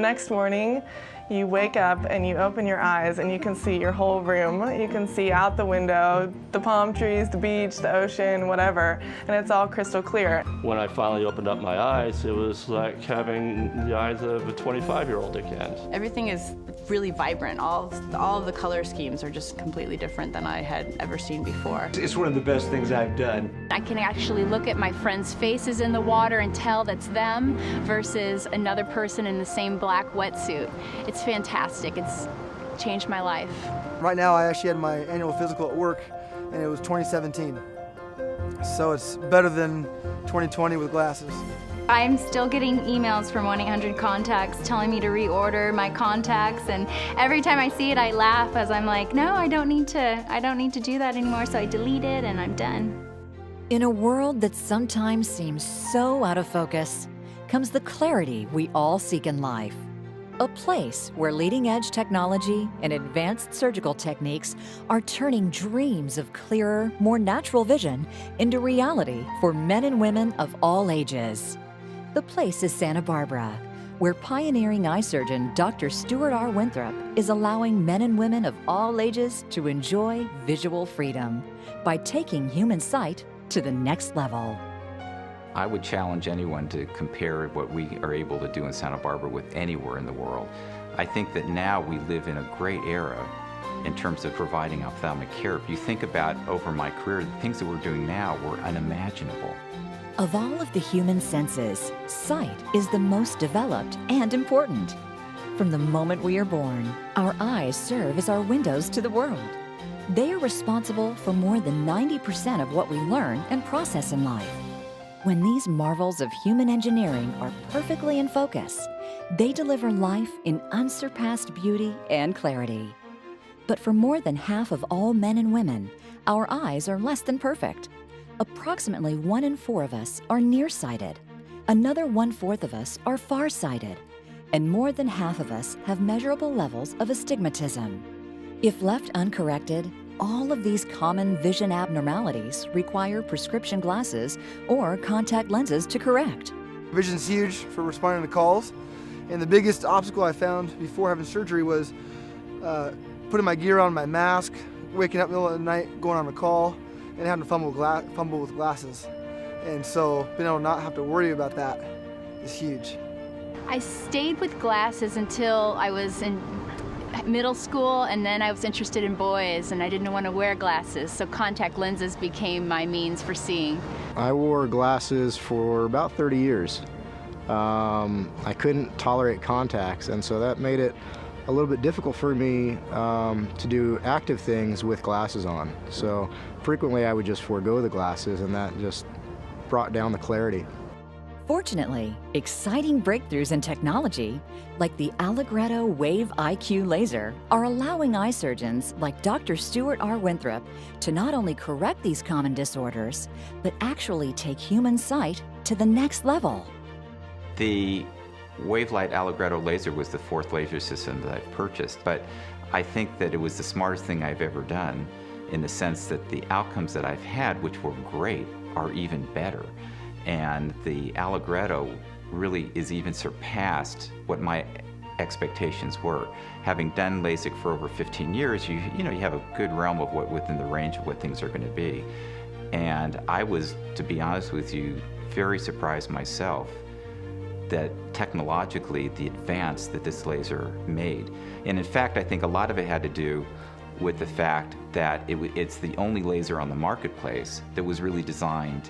next morning, you wake up and you open your eyes and you can see your whole room. You can see out the window, the palm trees, the beach, the ocean, whatever, and it's all crystal clear. When I finally opened up my eyes, it was like having the eyes of a 25-year-old again. Everything is really vibrant. All of the color schemes are just completely different than I had ever seen before. It's one of the best things I've done. I can actually look at my friends' faces in the water and tell that's them versus another person in the same black wetsuit. It's fantastic. It's changed my life. Right now I actually had my annual physical at work and it was 2017. So it's better than 2020 with glasses. I'm still getting emails from 1-800-CONTACTS telling me to reorder my contacts, and every time I see it I laugh as I'm like, no, I don't need to do that anymore, so I delete it and I'm done. In a world that sometimes seems so out of focus, comes the clarity we all seek in life. A place where leading-edge technology and advanced surgical techniques are turning dreams of clearer, more natural vision into reality for men and women of all ages. The place is Santa Barbara, where pioneering eye surgeon Dr. Stuart R. Winthrop is allowing men and women of all ages to enjoy visual freedom by taking human sight to the next level. I would challenge anyone to compare what we are able to do in Santa Barbara with anywhere in the world. I think that now we live in a great era in terms of providing ophthalmic care. If you think about over my career, the things that we're doing now were unimaginable. Of all of the human senses, sight is the most developed and important. From the moment we are born, our eyes serve as our windows to the world. They are responsible for more than 90% of what we learn and process in life. When these marvels of human engineering are perfectly in focus, they deliver life in unsurpassed beauty and clarity. But for more than half of all men and women, our eyes are less than perfect. Approximately 1 in 4 of us are nearsighted. Another 1/4 of us are farsighted. And more than half of us have measurable levels of astigmatism. If left uncorrected, all of these common vision abnormalities require prescription glasses or contact lenses to correct. Vision's huge for responding to calls, and the biggest obstacle I found before having surgery was putting my gear on, my mask, waking up in the middle of the night, going on a call, and having to fumble with glasses. And so being able to not have to worry about that is huge. I stayed with glasses until I was in middle school, and then I was interested in boys and I didn't want to wear glasses, so contact lenses became my means for seeing. I wore glasses for about 30 years. I couldn't tolerate contacts, and so that made it a little bit difficult for me to do active things with glasses on. So frequently I would just forego the glasses, and that just brought down the clarity. Fortunately, exciting breakthroughs in technology, like the Allegretto Wave IQ laser, are allowing eye surgeons like Dr. Stuart R. Winthrop to not only correct these common disorders, but actually take human sight to the next level. The Wavelight Allegretto laser was the 4th laser system that I've purchased, but I think that it was the smartest thing I've ever done, in the sense that the outcomes that I've had, which were great, are even better. And the Allegretto really is even surpassed what my expectations were. Having done LASIK for over 15 years, you have a good realm of what within the range of what things are going to be. And I was, to be honest with you, very surprised myself that technologically the advance that this laser made. And in fact, I think a lot of it had to do with the fact that it's the only laser on the marketplace that was really designed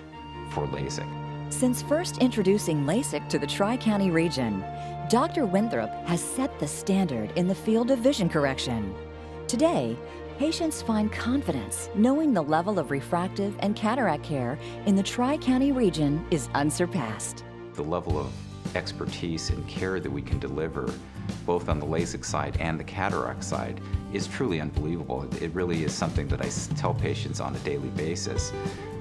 for LASIK. Since first introducing LASIK to the Tri-County region, Dr. Winthrop has set the standard in the field of vision correction. Today, patients find confidence knowing the level of refractive and cataract care in the Tri-County region is unsurpassed. The level of expertise and care that we can deliver, both on the LASIK side and the cataract side, is truly unbelievable. It really is something that I tell patients on a daily basis,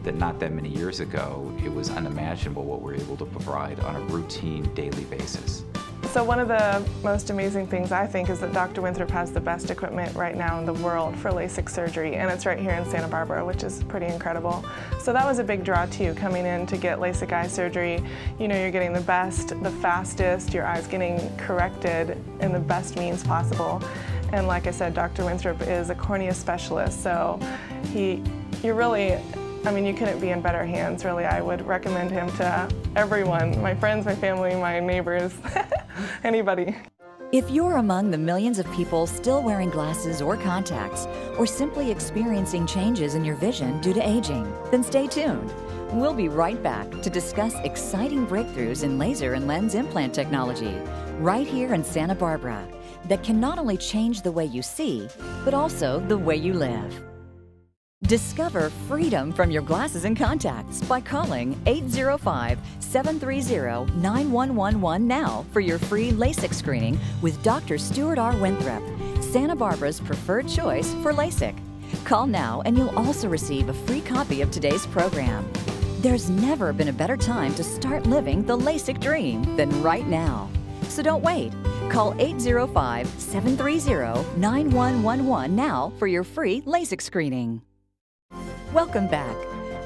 that not that many years ago, it was unimaginable what we're able to provide on a routine daily basis. So one of the most amazing things I think is that Dr. Winthrop has the best equipment right now in the world for LASIK surgery, and it's right here in Santa Barbara, which is pretty incredible. So that was a big draw too, coming in to get LASIK eye surgery. You know, you're getting the best, the fastest, your eye's getting corrected in the best means possible. And like I said, Dr. Winthrop is a cornea specialist, so you're really, I mean, you couldn't be in better hands, really. I would recommend him to everyone, my friends, my family, my neighbors, anybody. If you're among the millions of people still wearing glasses or contacts, or simply experiencing changes in your vision due to aging, then stay tuned. We'll be right back to discuss exciting breakthroughs in laser and lens implant technology right here in Santa Barbara that can not only change the way you see, but also the way you live. Discover freedom from your glasses and contacts by calling 805-730-9111 now for your free LASIK screening with Dr. Stuart R. Winthrop, Santa Barbara's preferred choice for LASIK. Call now and you'll also receive a free copy of today's program. There's never been a better time to start living the LASIK dream than right now. So don't wait. Call 805-730-9111 now for your free LASIK screening. Welcome back.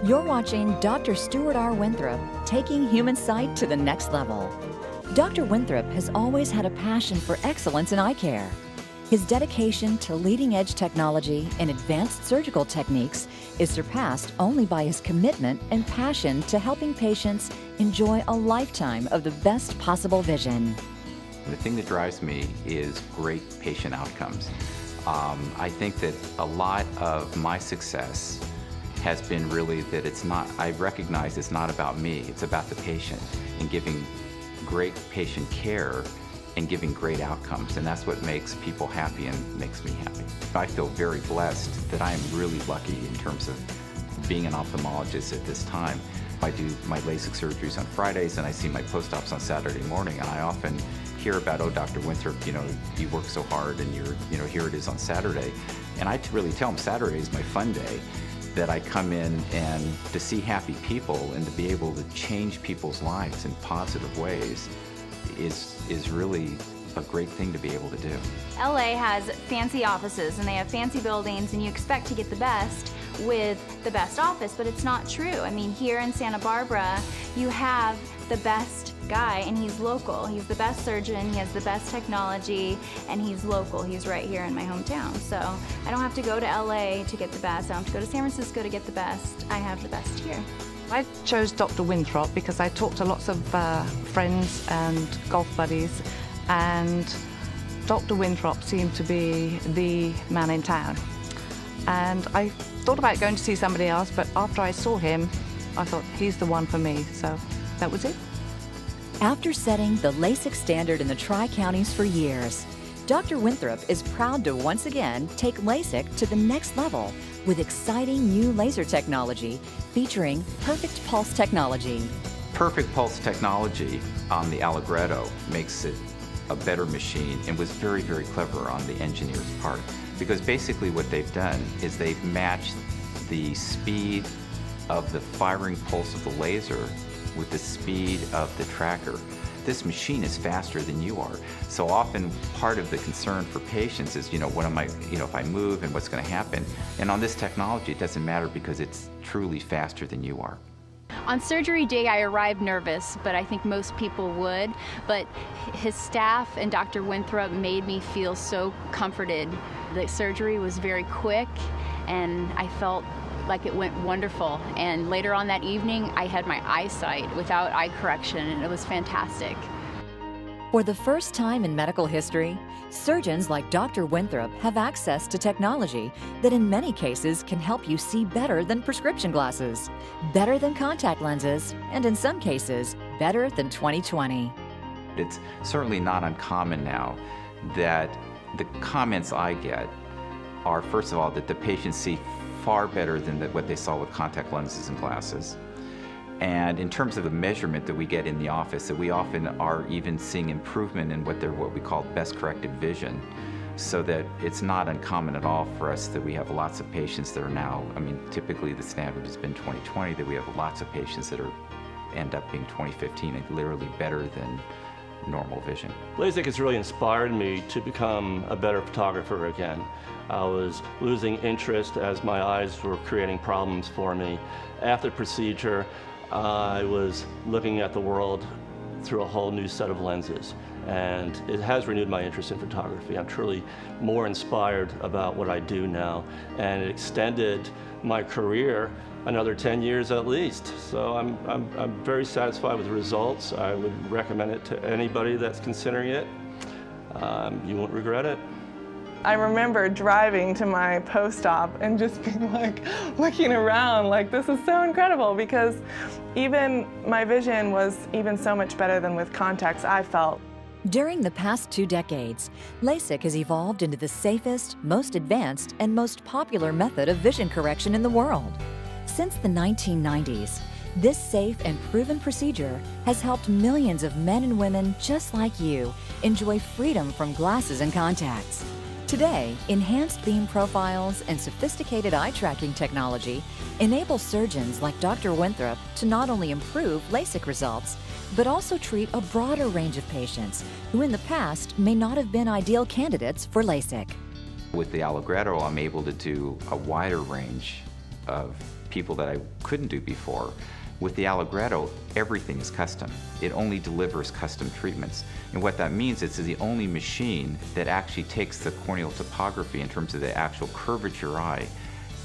You're watching Dr. Stuart R. Winthrop taking human sight to the next level. Dr. Winthrop has always had a passion for excellence in eye care. His dedication to leading-edge technology and advanced surgical techniques is surpassed only by his commitment and passion to helping patients enjoy a lifetime of the best possible vision. The thing that drives me is great patient outcomes. I think that a lot of my success has been really that I recognize it's not about me, it's about the patient and giving great patient care and giving great outcomes, and that's what makes people happy and makes me happy. I feel very blessed that I am really lucky in terms of being an ophthalmologist at this time. I do my LASIK surgeries on Fridays and I see my post-ops on Saturday morning, and I often hear about, oh, Dr. Winthrop, you work so hard and here it is on Saturday. And I really tell them Saturday is my fun day, that I come in and to see happy people and to be able to change people's lives in positive ways is really a great thing to be able to do. LA has fancy offices and they have fancy buildings, and you expect to get the best with the best office, but it's not true. I mean, here in Santa Barbara, you have the best guy, and he's local. He's the best surgeon, he has the best technology, and he's local. He's right here in my hometown. So I don't have to go to LA to get the best. I don't have to go to San Francisco to get the best. I have the best here. I chose Dr. Winthrop because I talked to lots of friends and golf buddies, and Dr. Winthrop seemed to be the man in town. And I thought about going to see somebody else, but after I saw him, I thought he's the one for me, so that was it. After setting the LASIK standard in the Tri-Counties for years, Dr. Winthrop is proud to once again take LASIK to the next level with exciting new laser technology featuring Perfect Pulse technology. Perfect Pulse technology on the Allegretto makes it a better machine and was very, very clever on the engineer's part, because basically what they've done is they've matched the speed of the firing pulse of the laser with the speed of the tracker. This machine is faster than you are. So often part of the concern for patients is, what am I, if I move and what's going to happen? And on this technology, it doesn't matter because it's truly faster than you are. On surgery day, I arrived nervous, but I think most people would. But his staff and Dr. Winthrop made me feel so comforted. The surgery was very quick, and I felt like it went wonderful. And later on that evening, I had my eyesight without eye correction, and it was fantastic. For the first time in medical history, surgeons like Dr. Winthrop have access to technology that in many cases can help you see better than prescription glasses, better than contact lenses, and in some cases, better than 20/20. It's certainly not uncommon now that the comments I get are, first of all, that the patients see far better than what they saw with contact lenses and glasses. And in terms of the measurement that we get in the office, that we often are even seeing improvement in what we call best corrected vision, so that it's not uncommon at all for us that we have lots of patients that are now, typically the standard has been 20/20, that we have lots of patients that end up being 20/15 and literally better than normal vision. LASIK has really inspired me to become a better photographer again. I was losing interest as my eyes were creating problems for me. After the procedure, I was looking at the world through a whole new set of lenses, and it has renewed my interest in photography. I'm truly more inspired about what I do now, and it extended my career another 10 years at least. So I'm very satisfied with the results. I would recommend it to anybody that's considering it. You won't regret it. I remember driving to my post-op and just being like, looking around like, this is so incredible, because even my vision was even so much better than with contacts, I felt. During the past 2 decades, LASIK has evolved into the safest, most advanced, and most popular method of vision correction in the world. Since the 1990s, this safe and proven procedure has helped millions of men and women just like you enjoy freedom from glasses and contacts. Today, enhanced beam profiles and sophisticated eye tracking technology enable surgeons like Dr. Winthrop to not only improve LASIK results, but also treat a broader range of patients who in the past may not have been ideal candidates for LASIK. With the Allegretto, I'm able to do a wider range of people that I couldn't do before. With the Allegretto, everything is custom. It only delivers custom treatments. And what that means is it's the only machine that actually takes the corneal topography in terms of the actual curvature eye.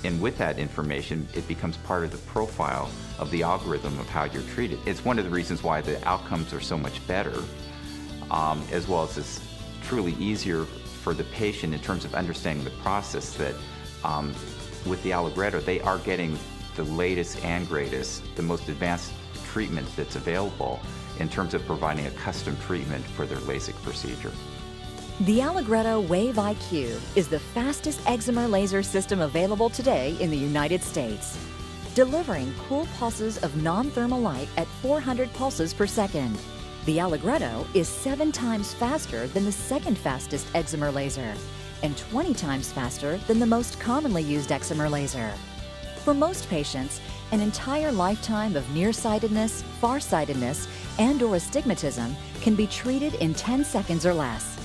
And with that information, it becomes part of the profile of the algorithm of how you're treated. It's one of the reasons why the outcomes are so much better, as well as it's truly easier for the patient in terms of understanding the process that with the Allegretto, they are getting the latest and greatest, the most advanced treatment that's available in terms of providing a custom treatment for their LASIK procedure. The Allegretto Wave IQ is the fastest excimer laser system available today in the United States, delivering cool pulses of non-thermal light at 400 pulses per second. The Allegretto is 7 times faster than the second fastest excimer laser and 20 times faster than the most commonly used excimer laser. For most patients, an entire lifetime of nearsightedness, farsightedness, and/or astigmatism can be treated in 10 seconds or less.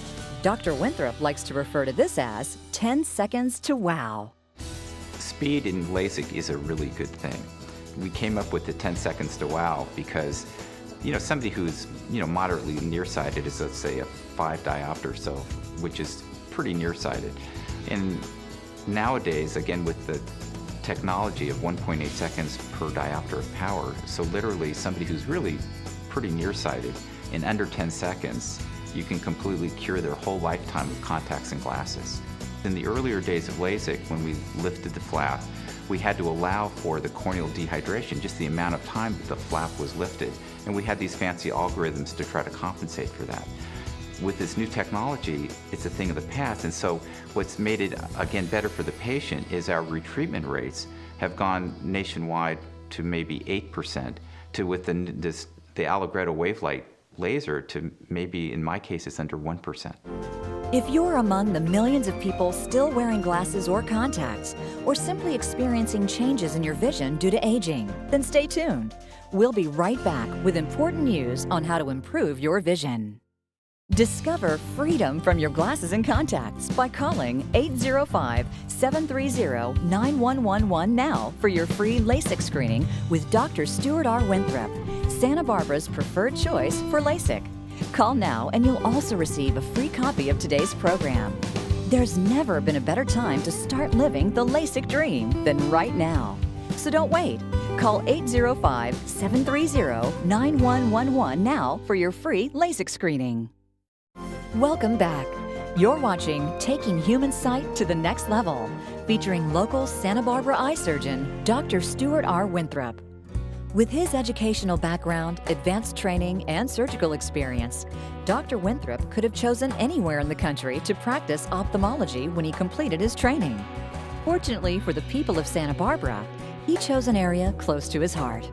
Dr. Winthrop likes to refer to this as 10 seconds to wow. Speed in LASIK is a really good thing. We came up with the 10 seconds to wow because, somebody who's, moderately nearsighted is, let's say, a 5 diopter or so, which is pretty nearsighted. And nowadays, again, with the technology of 1.8 seconds per diopter of power, so literally somebody who's really pretty nearsighted, in under 10 seconds, you can completely cure their whole lifetime of contacts and glasses. In the earlier days of LASIK, when we lifted the flap, we had to allow for the corneal dehydration, just the amount of time that the flap was lifted, and we had these fancy algorithms to try to compensate for that. With this new technology, it's a thing of the past, and so what's made it, again, better for the patient is our retreatment rates have gone nationwide to maybe 8%, to with the Allegretto Wavelight laser to maybe, in my case, it's under 1%. If you're among the millions of people still wearing glasses or contacts, or simply experiencing changes in your vision due to aging, then stay tuned. We'll be right back with important news on how to improve your vision. Discover freedom from your glasses and contacts by calling 805-730-9111 now for your free LASIK screening with Dr. Stuart R. Winthrop, Santa Barbara's preferred choice for LASIK. Call now and you'll also receive a free copy of today's program. There's never been a better time to start living the LASIK dream than right now. So don't wait. Call 805-730-9111 now for your free LASIK screening. Welcome back. You're watching Taking Human Sight to the Next Level, featuring local Santa Barbara eye surgeon, Dr. Stuart R. Winthrop. With his educational background, advanced training, and surgical experience, Dr. Winthrop could have chosen anywhere in the country to practice ophthalmology when he completed his training. Fortunately for the people of Santa Barbara, he chose an area close to his heart.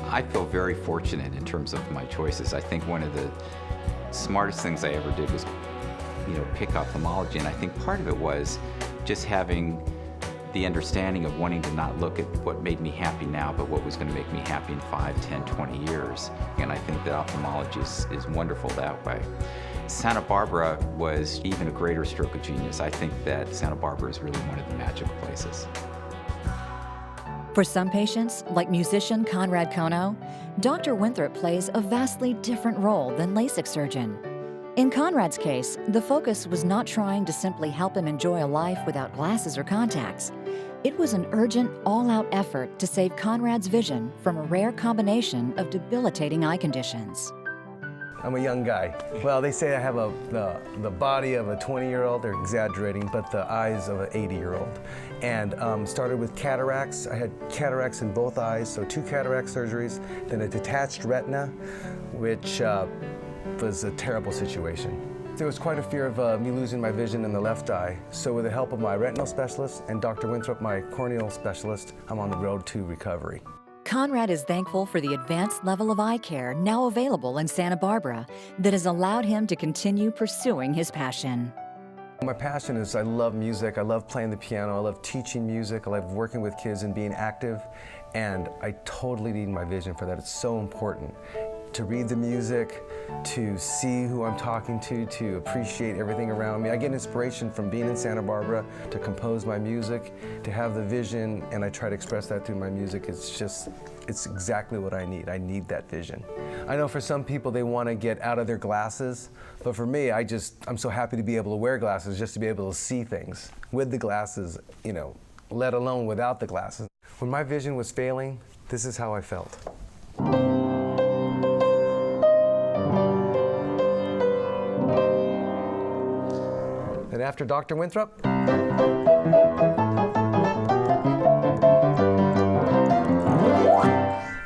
I feel very fortunate in terms of my choices. I think one of the smartest things I ever did was, pick ophthalmology, and I think part of it was just having the understanding of wanting to not look at what made me happy now, but what was going to make me happy in 5, 10, 20 years. And I think that ophthalmology is wonderful that way. Santa Barbara was even a greater stroke of genius. I think that Santa Barbara is really one of the magical places. For some patients, like musician Conrad Kono, Dr. Winthrop plays a vastly different role than LASIK surgeon. In Conrad's case, the focus was not trying to simply help him enjoy a life without glasses or contacts. It was an urgent, all-out effort to save Conrad's vision from a rare combination of debilitating eye conditions. I'm a young guy. Well, they say I have the body of a 20-year-old, they're exaggerating, but the eyes of an 80-year-old. And started with cataracts. I had cataracts in both eyes, so 2 cataract surgeries, then a detached retina, which was a terrible situation. There was quite a fear of me losing my vision in the left eye, so with the help of my retinal specialist and Dr. Winthrop, my corneal specialist, I'm on the road to recovery. Conrad is thankful for the advanced level of eye care now available in Santa Barbara that has allowed him to continue pursuing his passion. My passion is I love music, I love playing the piano, I love teaching music, I love working with kids and being active, and I totally need my vision for that. It's so important to read the music, to see who I'm talking to appreciate everything around me. I get inspiration from being in Santa Barbara to compose my music, to have the vision, and I try to express that through my music. It's exactly what I need. I need that vision. I know for some people they want to get out of their glasses, but for me, I'm so happy to be able to wear glasses just to be able to see things with the glasses, you know, let alone without the glasses. When my vision was failing, this is how I felt. And after Dr. Winthrop,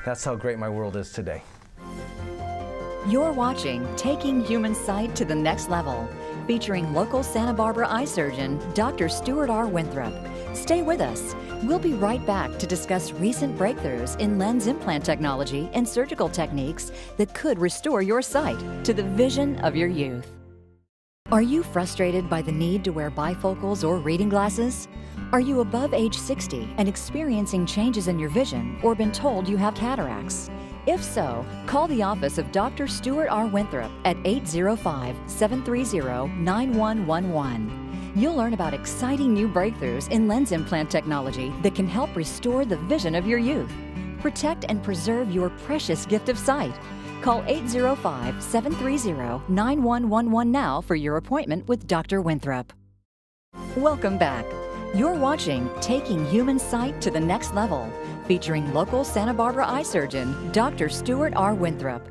that's how great my world is today. You're watching Taking Human Sight to the Next Level, featuring local Santa Barbara eye surgeon, Dr. Stuart R. Winthrop. Stay with us. We'll be right back to discuss recent breakthroughs in lens implant technology and surgical techniques that could restore your sight to the vision of your youth. Are you frustrated by the need to wear bifocals or reading glasses? Are you above age 60 and experiencing changes in your vision or been told you have cataracts? If so, call the office of Dr. Stuart R. Winthrop at 805-730-9111. You'll learn about exciting new breakthroughs in lens implant technology that can help restore the vision of your youth. Protect and preserve your precious gift of sight. Call 805-730-9111 now for your appointment with Dr. Winthrop. Welcome back. You're watching Taking Human Sight to the Next Level, featuring local Santa Barbara eye surgeon, Dr. Stuart R. Winthrop.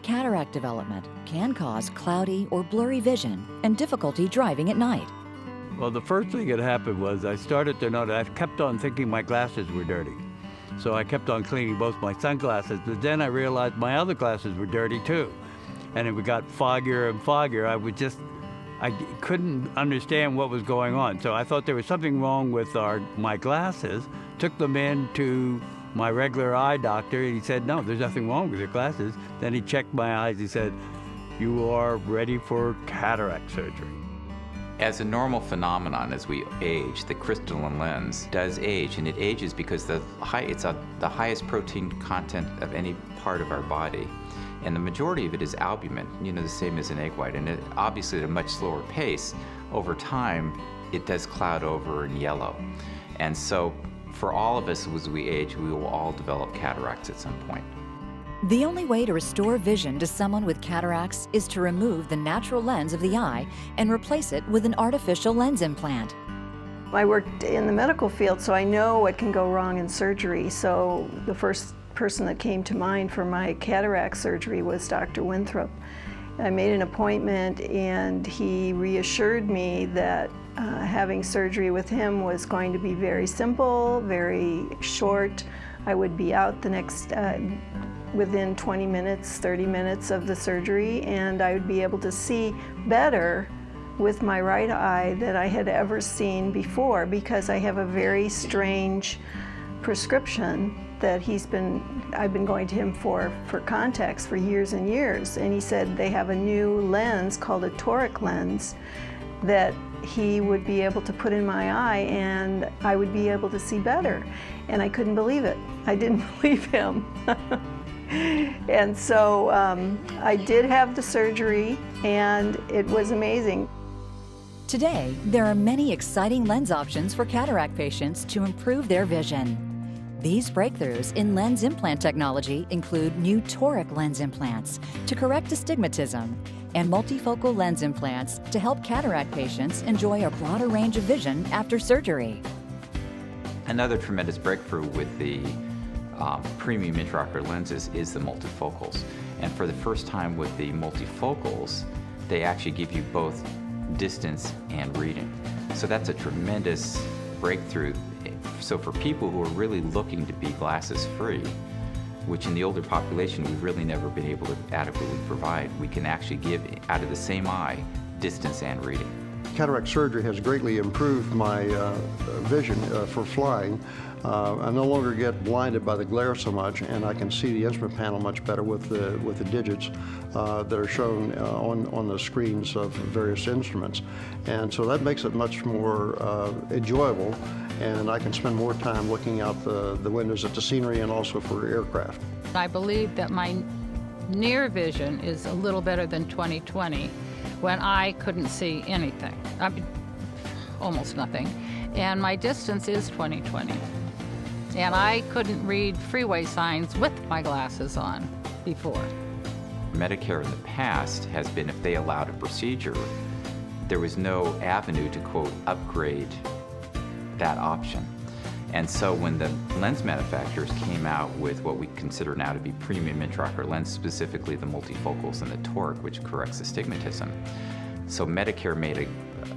Cataract development can cause cloudy or blurry vision and difficulty driving at night. Well, the first thing that happened was I started to notice, I kept on thinking my glasses were dirty. So I kept on cleaning both my sunglasses, but then I realized my other glasses were dirty too. And it got foggier and foggier. I couldn't understand what was going on. So I thought there was something wrong with my glasses, took them in to my regular eye doctor, and he said, no, there's nothing wrong with your glasses. Then he checked my eyes, he said, you are ready for cataract surgery. As a normal phenomenon, as we age, the crystalline lens does age, and it ages because it's the highest protein content of any part of our body. And the majority of it is albumin, the same as an egg white. And obviously at a much slower pace, over time, it does cloud over and yellow. And so for all of us as we age, we will all develop cataracts at some point. The only way to restore vision to someone with cataracts is to remove the natural lens of the eye and replace it with an artificial lens implant. I worked in the medical field, so I know what can go wrong in surgery. So the first person that came to mind for my cataract surgery was Dr. Winthrop. I made an appointment and he reassured me that having surgery with him was going to be very simple, very short. I would be out the next within 20 minutes, 30 minutes of the surgery, and I would be able to see better with my right eye than I had ever seen before, because I have a very strange prescription that I've been going to him for contacts for years and years. And he said they have a new lens called a toric lens that he would be able to put in my eye and I would be able to see better. And I couldn't believe it. I didn't believe him. And so I did have the surgery and it was amazing. Today, there are many exciting lens options for cataract patients to improve their vision. These breakthroughs in lens implant technology include new toric lens implants to correct astigmatism and multifocal lens implants to help cataract patients enjoy a broader range of vision after surgery. Another tremendous breakthrough with the premium intraocular lenses is the multifocals. And for the first time with the multifocals, they actually give you both distance and reading. So that's a tremendous breakthrough. So for people who are really looking to be glasses free, which in the older population we've really never been able to adequately provide, we can actually give out of the same eye distance and reading. Cataract surgery has greatly improved my vision for flying. I no longer get blinded by the glare so much, and I can see the instrument panel much better with the digits that are shown on the screens of various instruments. And so that makes it much more enjoyable, and I can spend more time looking out the windows at the scenery and also for aircraft. I believe that my near vision is a little better than 20/20 when I couldn't see anything, I mean, almost nothing, and my distance is 20/20. And I couldn't read freeway signs with my glasses on before. Medicare in the past has been, if they allowed a procedure, there was no avenue to, quote, upgrade that option. And so when the lens manufacturers came out with what we consider now to be premium intraocular lens, specifically the multifocals and the toric, which corrects astigmatism, so Medicare made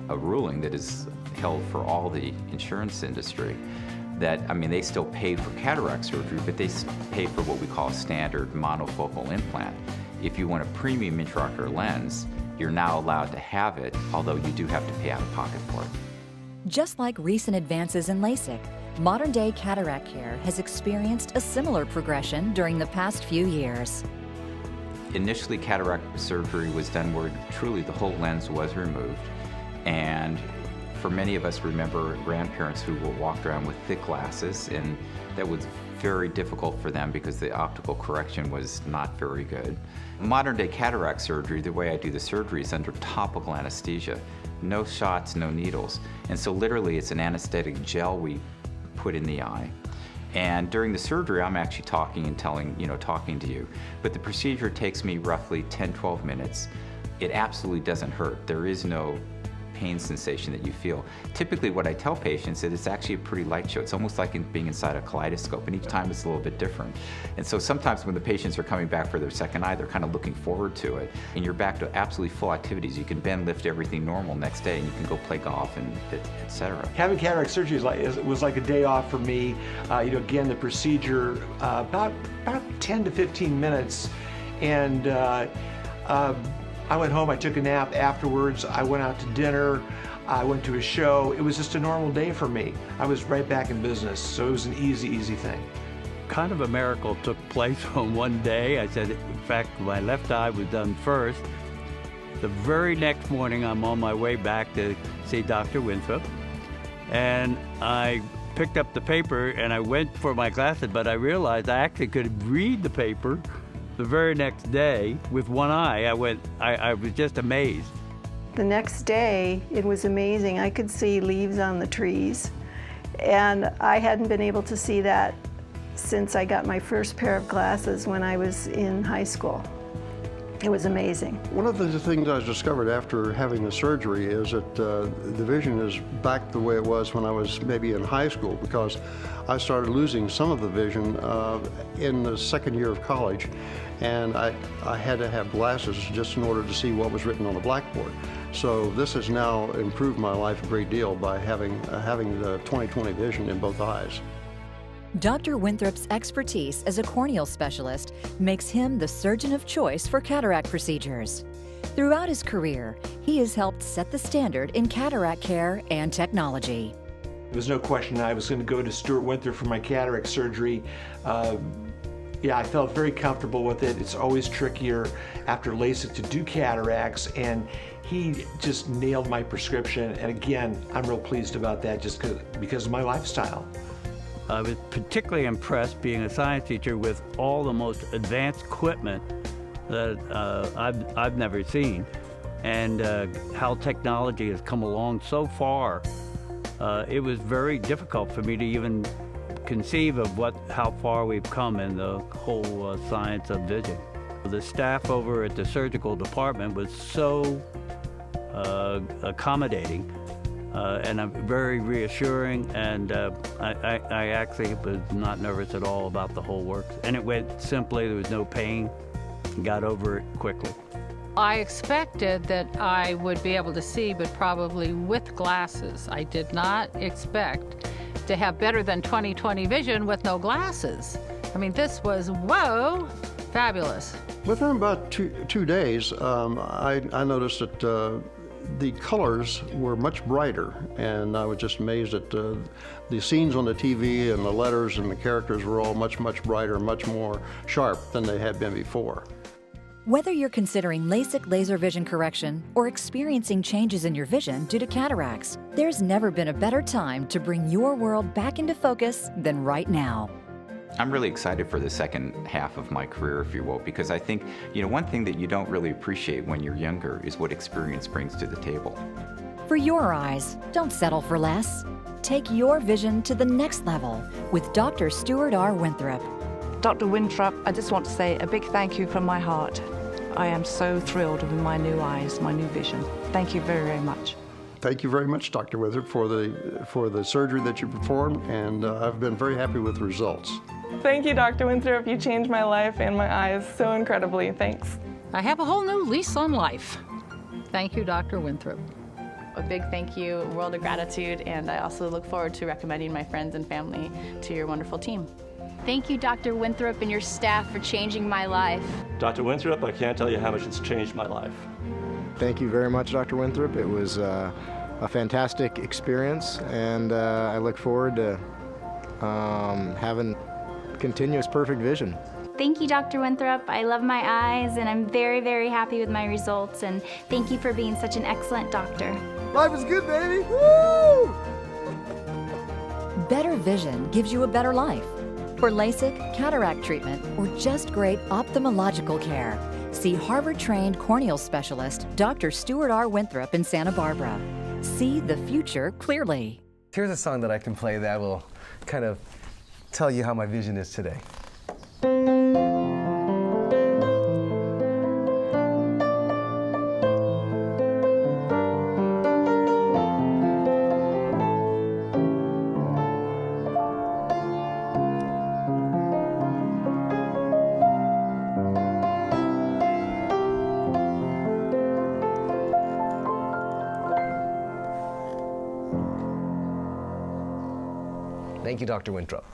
a ruling that is held for all the insurance industry that, I mean, they still pay for cataract surgery, but they pay for what we call a standard monofocal implant. If you want a premium intraocular lens, you're now allowed to have it, although you do have to pay out of pocket for it. Just like recent advances in LASIK, modern-day cataract care has experienced a similar progression during the past few years. Initially, cataract surgery was done where truly the whole lens was removed, and for many of us remember grandparents who were walked around with thick glasses, and that was very difficult for them because the optical correction was not very good. Modern day cataract surgery, the way I do the surgery is under topical anesthesia. No shots, no needles. And so literally it's an anesthetic gel we put in the eye. And during the surgery, I'm actually talking and talking to you. But the procedure takes me roughly 10, 12 minutes. It absolutely doesn't hurt. There is no pain sensation that you feel. Typically what I tell patients is it's actually a pretty light show. It's almost like being inside a kaleidoscope, and each time it's a little bit different. And so sometimes when the patients are coming back for their second eye, they're kind of looking forward to it. And you're back to absolutely full activities. You can bend, lift, everything normal next day, and you can go play golf and et cetera. Having cataract surgery was like a day off for me. Again, the procedure, about 10 to 15 minutes, and I went home, I took a nap afterwards, I went out to dinner, I went to a show. It was just a normal day for me. I was right back in business, so it was an easy thing. Kind of a miracle took place on one day. I said, in fact, my left eye was done first. The very next morning, I'm on my way back to see Dr. Winthrop, and I picked up the paper and I went for my glasses, but I realized I actually could read the paper. The very next day, with one eye, I was just amazed. The next day, it was amazing. I could see leaves on the trees, and I hadn't been able to see that since I got my first pair of glasses when I was in high school. It was amazing. One of the things I discovered after having the surgery is that the vision is back the way it was when I was maybe in high school, because I started losing some of the vision in the second year of college, and I had to have glasses just in order to see what was written on the blackboard. So this has now improved my life a great deal by having the 20/20 vision in both eyes. Dr. Winthrop's expertise as a corneal specialist makes him the surgeon of choice for cataract procedures. Throughout his career, he has helped set the standard in cataract care and technology. There was no question I was going to go to Stuart Winthrop for my cataract surgery. Yeah, I felt very comfortable with it. It's always trickier after LASIK to do cataracts, and he just nailed my prescription. And again, I'm real pleased about that just because of my lifestyle. I was particularly impressed being a science teacher with all the most advanced equipment that I've never seen, and how technology has come along so far. It was very difficult for me to even conceive of how far we've come in the whole science of vision. The staff over at the surgical department was so accommodating and very reassuring, and I actually was not nervous at all about the whole work. And it went simply, there was no pain, got over it quickly. I expected that I would be able to see, but probably with glasses. I did not expect to have better than 20/20 vision with no glasses. I mean, this was, whoa, fabulous. Within about two days, I noticed that the colors were much brighter, and I was just amazed at the scenes on the TV and the letters and the characters were all much brighter, much more sharp than they had been before. Whether you're considering LASIK laser vision correction or experiencing changes in your vision due to cataracts, there's never been a better time to bring your world back into focus than right now. I'm really excited for the second half of my career, if you will, because I think, one thing that you don't really appreciate when you're younger is what experience brings to the table. For your eyes, don't settle for less. Take your vision to the next level with Dr. Stuart R. Winthrop. Dr. Winthrop, I just want to say a big thank you from my heart. I am so thrilled with my new eyes, my new vision. Thank you very, very much. Thank you very much, Dr. Winthrop, for the surgery that you performed, and I've been very happy with the results. Thank you, Dr. Winthrop. You changed my life and my eyes so incredibly. Thanks. I have a whole new lease on life. Thank you, Dr. Winthrop. A big thank you, a world of gratitude, and I also look forward to recommending my friends and family to your wonderful team. Thank you, Dr. Winthrop and your staff for changing my life. Dr. Winthrop, I can't tell you how much it's changed my life. Thank you very much, Dr. Winthrop. It was a fantastic experience, and I look forward to having continuous perfect vision. Thank you, Dr. Winthrop. I love my eyes, and I'm very, very happy with my results, and thank you for being such an excellent doctor. Life is good, baby! Woo! Better vision gives you a better life. For LASIK, cataract treatment, or just great ophthalmological care, see Harvard-trained corneal specialist Dr. Stuart R. Winthrop in Santa Barbara. See the future clearly. Here's a song that I can play that will kind of tell you how my vision is today. Thank you, Dr. Winthrop.